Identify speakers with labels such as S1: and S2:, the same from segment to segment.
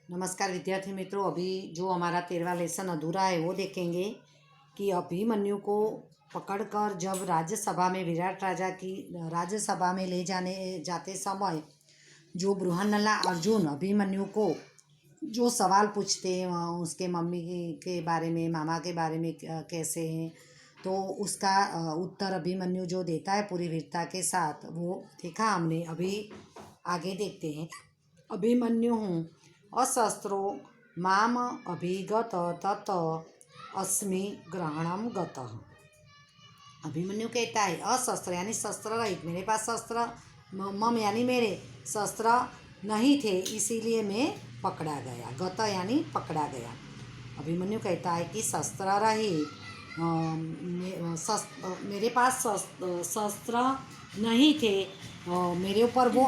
S1: नमस्कार विद्यार्थी मित्रों। अभी जो हमारा 13वां लेसन अधूरा है वो देखेंगे कि अभिमन्यु को पकड़कर जब राज्यसभा में विराट राजा की राज्यसभा में ले जाते समय जो बृहन्नला अर्जुन अभिमन्यु को जो सवाल पूछते हैं उसके मम्मी के बारे में, मामा के बारे में कैसे हैं, तो उसका उत्तर अभिमन्यु जो देता है पूरी वीरता के साथ, वो देखा हमने। अभी आगे देखते हैं। अभिमन्यु अशस्त्रो माम अभिगत तत अस्मि ग्रहणम गतः। अभिमन्यु कहता है अशस्त्र यानी शस्त्र रहित, मेरे पास शस्त्र मम यानी मेरे शस्त्र नहीं थे, इसीलिए मैं पकड़ा गया। गत यानी पकड़ा गया। अभिमन्यु कहता है कि शस्त्र रहित मेरे पास शस्त्र नहीं थे, मेरे ऊपर वो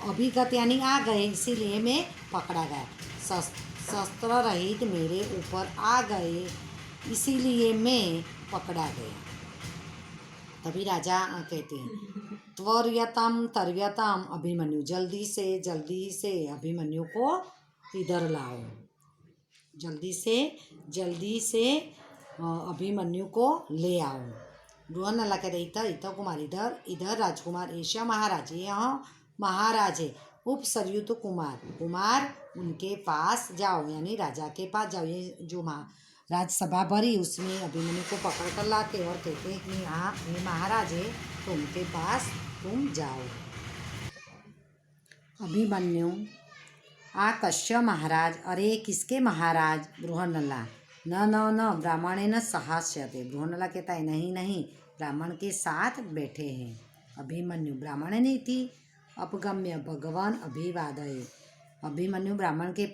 S1: अभिगत यानी आ गए, इसीलिए मैं पकड़ा गया। शस्त्र रहित मेरे ऊपर आ गए, इसीलिए मैं पकड़ा गया। तभी राजा कहते हैं त्वर्यताम तर्यताम अभिमन्यु, जल्दी से अभिमन्यु को इधर लाओ। जल्दी से अभिमन्यु को ले आओ। बृहन्नला कहते इतर कुमार, इधर राजकुमार, ऐशा महाराज, यह महाराज है। उपसर्युत कुमार उनके पास जाओ, यानी राजा के पास जाओ। ये जो राजसभा भरी उसमें अभिमन्यु को पकड़ कर लाते और कहते हैं कि हाँ ये महाराज है, तो उनके पास तुम जाओ। अभिमन्यु कश्य महाराज, अरे किसके महाराज? बृहन्नला न ब्राह्मणेन सहास्यते। बृहन्नला कहता है नहीं, ब्राह्मण के साथ बैठे हैं। अभिमन्यु ब्राह्मणे थी अपगम्य भगवान अभिवादये। अभिमन्यु ब्राह्मण के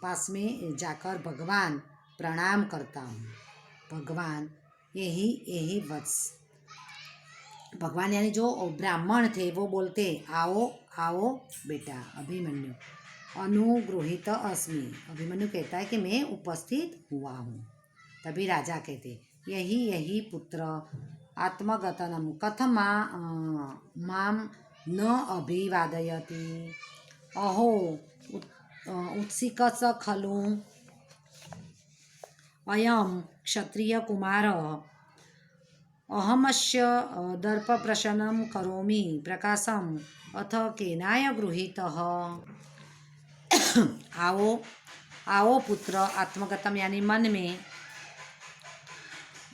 S1: पास में जाकर भगवान प्रणाम करता हूँ। भगवान यही वत्स, भगवान यानी जो ब्राह्मण थे वो बोलते आओ बेटा। अभिमन्यु अनुगृहीत अस्मि, अभिमन्यु कहता है कि मैं उपस्थित हुआ हूँ। तभी राजा कहते यही पुत्र आत्मगतनम कथम माम न अभिवादयति। अहो उत्सिकस खलु अयम क्षत्रिय कुमार, अहमस्य दर्पप्रशनं करोमि प्रकाशम अथ केनाय गृहीतः। आओ पुत्र, आत्मगतम यानी मन में,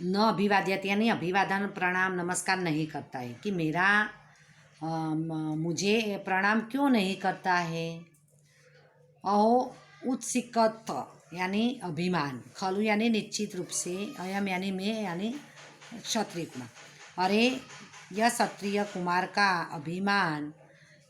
S1: न अभिवाद्यत यानी अभिवादन प्रणाम नमस्कार नहीं करता है, कि मेरा मुझे प्रणाम क्यों नहीं करता है। अहो उत्सिकत यानी अभिमान, खलु यानी निश्चित रूप से, अयम यानी मैं यानी क्षत्रिय कुमार। अरे यह क्षत्रिय कुमार का अभिमान,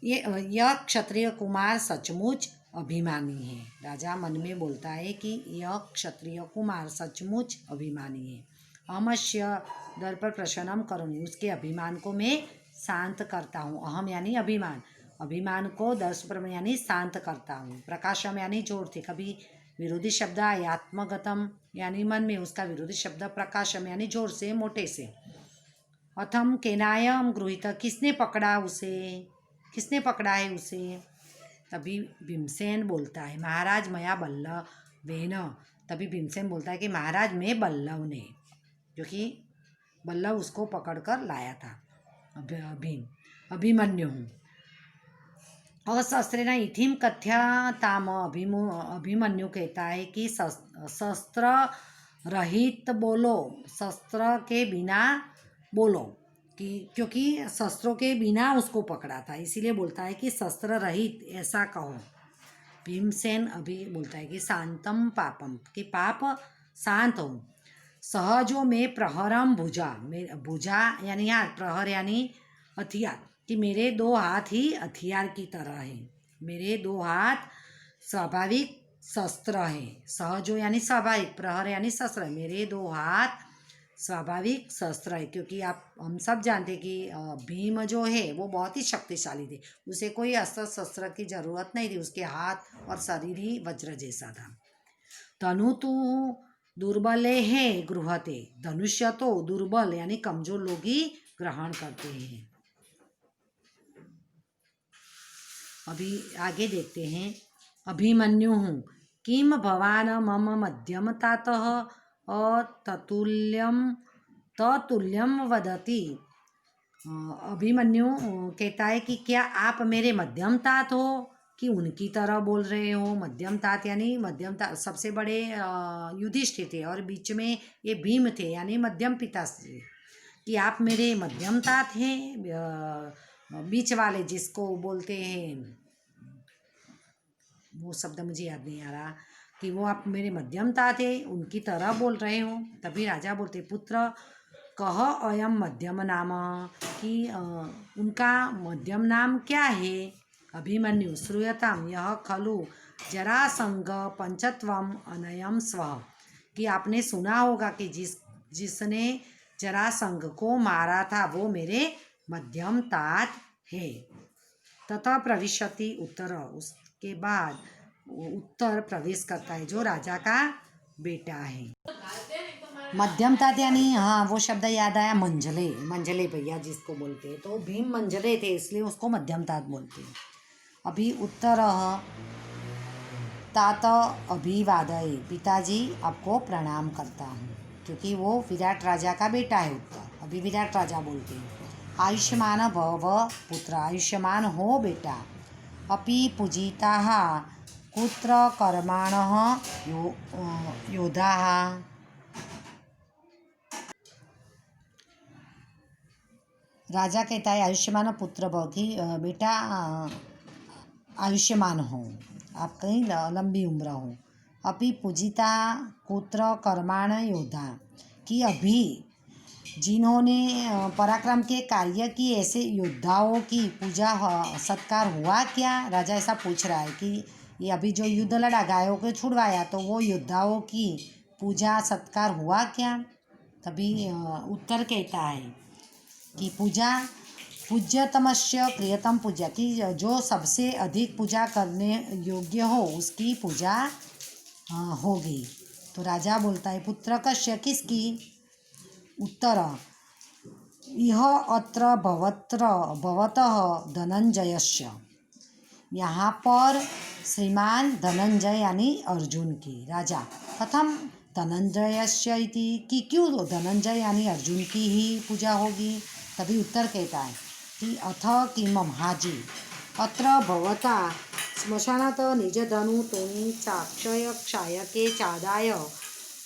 S1: यह क्षत्रिय कुमार सचमुच अभिमानी है। राजा मन में बोलता है कि यह क्षत्रिय कुमार सचमुच अभिमानी है। अहमस्य दर्प प्रशनम करोमि, उसके अभिमान को मैं शांत करता हूँ। अहम यानी अभिमान को दर्श पर यानी शांत करता हूँ। प्रकाशम यानी जोर थे, कभी विरोधी शब्द आए। आत्मगतम यानी मन में, उसका विरोधी शब्द प्रकाशम यानी जोर से, मोटे से। अथम केनायम गृहीत, किसने पकड़ा है उसे। तभी भीमसेन बोलता है महाराज मया बल्लवेन। तभी भीमसेन बोलता है कि महाराज मैं बल्लव ने, जो कि बल्लव उसको पकड़कर लाया था। अभिमन्यु अशस्त्रेण इथिम कथ्यताम, अभिमन्यु कहता है कि शस्त्र रहित बोलो, शस्त्र के बिना बोलो, कि क्योंकि शस्त्रों के बिना उसको पकड़ा था, इसीलिए बोलता है कि शस्त्र रहित ऐसा कहो। भीमसेन अभी बोलता है कि शांतम पापम, कि पाप शांत हो। सहजो में प्रहरम भुजा यानी हाथ, प्रहर यानी हथियार, कि मेरे दो हाथ ही हथियार की तरह है। मेरे दो हाथ स्वाभाविक शस्त्र है। सहजो यानी स्वाभाविक, प्रहर यानी शस्त्र, मेरे दो हाथ स्वाभाविक शस्त्र है। क्योंकि हम सब जानते कि भीम जो है वो बहुत ही शक्तिशाली थे, उसे कोई अस्त्र शस्त्र की जरूरत नहीं थी, उसके हाथ और शरीर ही वज्र जैसा था। तनु तो दुर्बले है गृहते, धनुष्य तो दुर्बल यानी कमजोर लोग ही ग्रहण करते हैं। अभी आगे देखते हैं। अभिमन्युः किं भवान् मम मध्यमतातः अततुल्यं ततुल्यं वदति। अभिमन्यु कहता है कि क्या आप मेरे मध्यम तात हो कि उनकी तरह बोल रहे हो। मध्यम तात यानी मध्यम तात सबसे बड़े युधिष्ठिर थे और बीच में ये भीम थे यानी मध्यम पिता से, कि आप मेरे मध्यम तात हैं, बीच वाले जिसको बोलते हैं, वो शब्द मुझे याद नहीं आ रहा, कि वो आप मेरे मध्यम तात थे उनकी तरह बोल रहे हो। तभी राजा बोलते पुत्र कह अयम मध्यम नाम, कि उनका मध्यम नाम क्या है। अभिमन्यु श्रूयताम यह खलु जरासंग पंचत्वम अनयम स्व, कि आपने सुना होगा कि जिसने जरासंग को मारा था वो मेरे मध्यम तात है। तथा प्रविशति उत्तर, उसके बाद उत्तर प्रवेश करता है जो राजा का बेटा है। मध्यम तात यानी हाँ वो शब्द याद आया, मंझले, मंझले भैया जिसको बोलते हैं, तो भीम मंझले थे इसलिए उसको मध्यम तात बोलते हैं। अभी उत्तर तात अभिवादय, पिताजी आपको प्रणाम करता हूँ, क्योंकि वो विराट राजा का बेटा है। उत्तर अभी विराट राजा बोलते हैं आयुष्मान भव पुत्र, आयुष्मान हो बेटा। अपि पूजिताः कुत्र कर्माणः योधाः, राजा कहता है आयुष्मान पुत्र भव की बेटा आयुष्मान हो, आपकी लंबी उम्र हो। अपि पूजिता कुत्र कर्माण योद्धा, कि अभी जिन्होंने पराक्रम के कार्य की ऐसे योद्धाओं की पूजा सत्कार हुआ क्या। राजा ऐसा पूछ रहा है कि ये अभी जो युद्ध लड़ा गायों को छुड़वाया तो वो योद्धाओं की पूजा सत्कार हुआ क्या। तभी उत्तर कहता है कि पूजा पूज्यतमस्य प्रियतम पूजा, की जो सबसे अधिक पूजा करने योग्य हो उसकी पूजा होगी। तो राजा बोलता है पुत्र कश्य, किसकी। उत्तर यह अत्र भवतः धनंजयस्य, यहाँ पर श्रीमान धनंजय यानी अर्जुन की। राजा कथम धनंजयस्य इति, कि क्यों धनंजय यानी अर्जुन की ही पूजा होगी। तभी उत्तर कहता है कि अथ किमम, हाजी अत्र भवता श्मशानात निजधनु तोनि चाक्षय क्षायके चादाय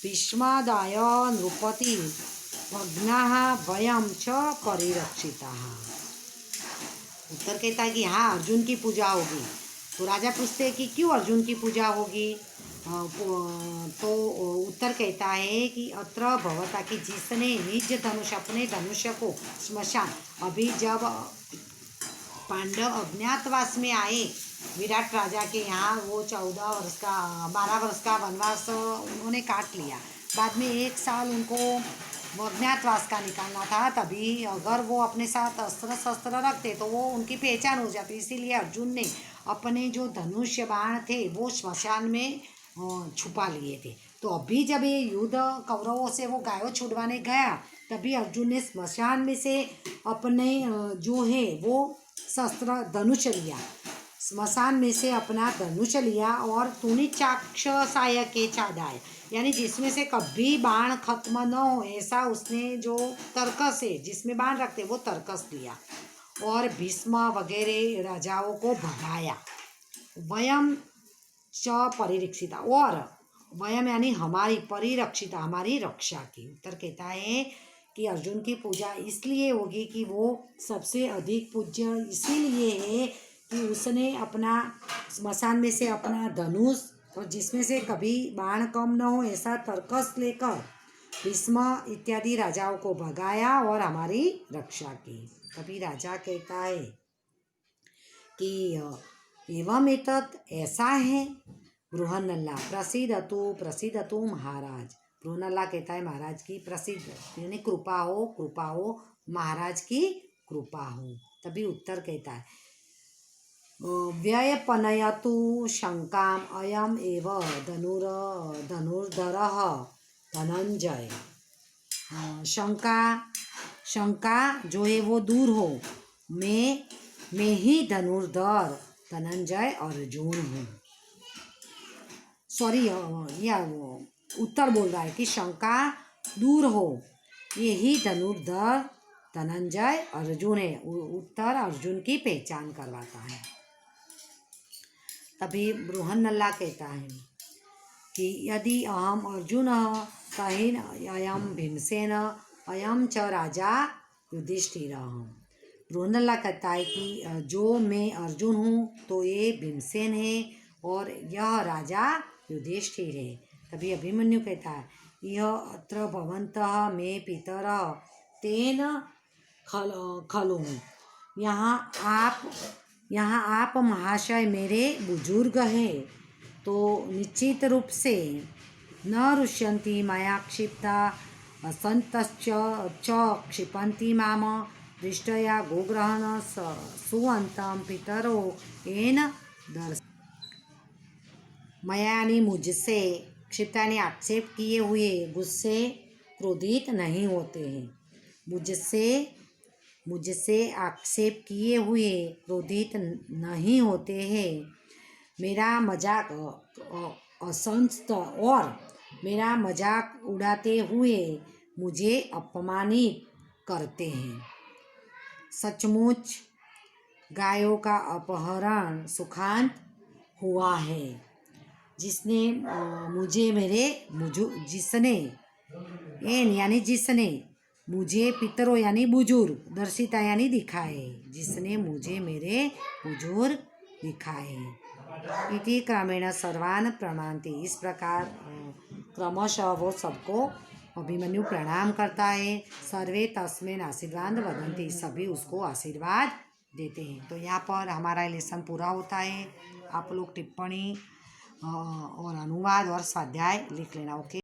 S1: भीष्मादाय नृपति भग्नाः वयं च परिरक्षिताः। उत्तर कहता है कि हाँ अर्जुन की पूजा होगी। तो राजा पूछते हैं कि क्यों अर्जुन की पूजा होगी। तो उत्तर कहता है कि अत्र भवता, कि जिसने निज धनुष अपने धनुष्य को श्मशान, अभी जब पांडव अज्ञातवास में आए विराट राजा के यहाँ, वो 12 वर्ष का वनवास उन्होंने काट लिया। बाद में 1 साल उनको अज्ञातवास का निकालना था, तभी अगर वो अपने साथ अस्त्र शस्त्र रखते तो वो उनकी पहचान हो जाती। इसीलिए अर्जुन ने अपने जो धनुष्य बाण थे वो श्मशान में छुपा लिए थे। तो अभी जब ये युद्ध कौरवों से वो गायों छुड़वाने गया, तभी अर्जुन ने श्मशान में से अपने जो है वो शस्त्र धनुष लिया, श्मशान में से अपना धनुष लिया और तूनी चाक्ष साय के चादाय, यानी जिसमें से कभी बाण खत्म न हो ऐसा उसने जो तरकस है जिसमें बाण रखते वो तरकस लिया और भीष्म वगैरह राजाओं को भगाया। वयम च परिरक्षिता, और वयम यानी हमारी, परिरक्षिता हमारी रक्षा की। उत्तर कहता है कि अर्जुन की पूजा इसलिए होगी कि वो सबसे अधिक पूज्य इसीलिए है कि उसने अपना श्मशान में से अपना धनुष और जिसमें से कभी बाण कम न हो ऐसा तरकस लेकर भीष्म इत्यादि राजाओं को भगाया और हमारी रक्षा की। तभी राजा कहता है कि एवं एतत्, ऐसा है। बृहन्नल्ला प्रसिद्धतु महाराज। बृहन्नल्ला कहता है महाराज की प्रसिद्ध यानी कृपा हो महाराज की कृपा हो। तभी उत्तर कहता है व्ययपनयतु शंकाम अयम एव धनुर्धरः धनंजय। शंका जो है वो दूर हो, मैं ही धनुर्धर धनंजय अर्जुन हूँ। सॉरी, उत्तर बोल रहा है कि शंका दूर हो, यही धनुर्धर धनंजय अर्जुन है। उत्तर अर्जुन की पहचान करवाता है। तभी बृहन्नला कहता है कि यदि अहम अर्जुन तहिन अयम भीमसेन अयम च राजा युधिष्ठिर। बृहन्नला कहता है कि जो मैं अर्जुन हूँ तो ये भीमसेन है और यह राजा युधिष्ठिर है। तभी अभिमन्यु कहता है यह अत्र भवन्तः मे पितर तेन खलु। यहाँ आप महाशय मेरे बुजुर्ग हैं, तो निश्चित रूप से न रुष्यन्ति मया क्षिप्ता संतश्च च क्षिपन्ति माम दृष्टया गोग्रहण सुवन्तं पितरो येन दर्श। मया यानी मुझसे, क्षिप्ता यानी आक्षेप किए हुए, गुस्से क्रोधित नहीं होते हैं। मुझसे आक्षेप किए हुए क्रोधित नहीं होते हैं। मेरा मजाक असंस्त और मेरा मजाक उड़ाते हुए मुझे अपमानित करते हैं। सचमुच गायों का अपहरण सुखांत हुआ है। जिसने मुझे पितरों यानी बुजुर्ग, दर्शिता यानी दिखाए, जिसने मुझे मेरे बुजुर्ग दिखाए। इति क्रमेण सर्वान् प्रणमान्ति। इस प्रकार क्रमशः वो सबको अभिमन्यु प्रणाम करता है। सर्वे तस्में आशीर्वाद वदन्ति, सभी उसको आशीर्वाद देते हैं। तो यहाँ पर हमारा लेसन पूरा होता है। आप लोग टिप्पणी और अनुवाद और स्वाध्याय लिख लेना। ओके।